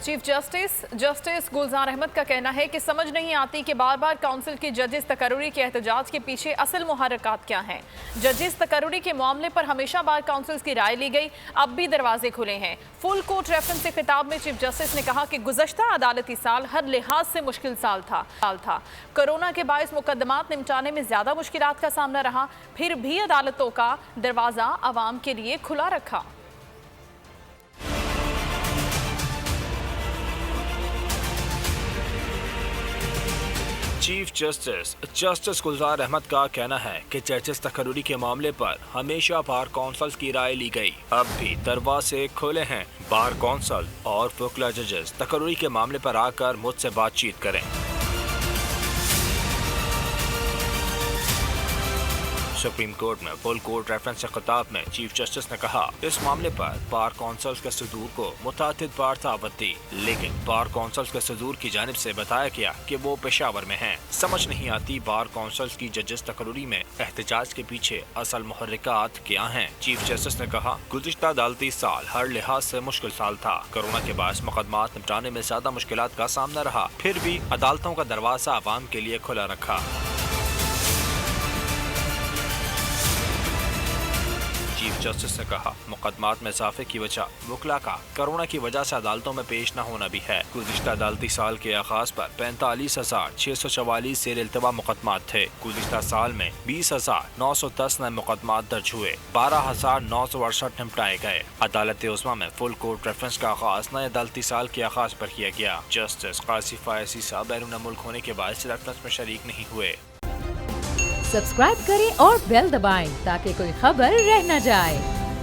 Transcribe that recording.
Chief justice गुलजार अहमद का कहना है कि समझ नहीं आती कि बार बार काउंसिल की जजेस तकर्रुरी के एहतजाज के पीछे असल मुहर्रिकात क्या हैं। जजेस तकर्रुरी के मामले पर हमेशा बार काउंसिल की राय ली गई, अब भी दरवाजे खुले हैं। फुल कोर्ट रेफरेंस से खिताब में चीफ जस्टिस ने कहा कि गुज़श्ता अदालती साल हर लिहाज से मुश्किल साल था। कोरोना के बायस मुकदमात निपटाने में ज्यादा मुश्किलात का सामना रहा, फिर भी अदालतों का दरवाजा आवाम के लिए खुला रखा। चीफ जस्टिस गुलजार अहमद का कहना है कि जजेस तकर्रुरी के मामले पर हमेशा बार कौंसिल की राय ली गई, अब भी दरवाजे खुले हैं। बार कौंसिल और वकील जजेस तकर्रुरी के मामले पर आकर मुझसे बातचीत करें। सुप्रीम कोर्ट में फुल कोर्ट रेफरेंस से खिताब में चीफ जस्टिस ने कहा, इस मामले पर बार कौंसिल के सदूर को मुतादिद बार दावत दी, लेकिन बार कौंसिल के सदूर की जानिब से बताया गया कि वो पेशावर में हैं। समझ नहीं आती बार कौंसिल की जजेस तकर्रुरी में एहतजाज के पीछे असल मुहर्रिकात क्या हैं। चीफ जस्टिस ने कहा, गुज़िश्ता अदालती साल हर लिहाज से मुश्किल साल था। कोरोना के बायस मुकदमात निपटाने में ज्यादा मुश्किलात का सामना रहा, फिर भी अदालतों का दरवाजा आवाम के लिए खुला रखा। चीफ जस्टिस ने कहा, मुकदमात में इजाफे की वजह वकला का कोरोना की वजह से अदालतों में पेश न होना भी है। गुज़िश्ता अदालती साल के आगाज पर 45,644 जेर इल्तिवा मुकदमात थे। गुज़िश्ता साल में 20,910 नए मुकदमात दर्ज हुए, 12,968 निपटाए गए। अदालत उस्मा में फुल कोर्ट रेफरेंस का आगाज नए अदालती साल के आगाज पर किया गया। जस्टिस कासी फायसी साहब बैरून मुल्क होने के बाद रेफरेंस में शरीक नहीं हुए। सब्सक्राइब करें और बेल दबाएं ताकि कोई खबर रह न जाए।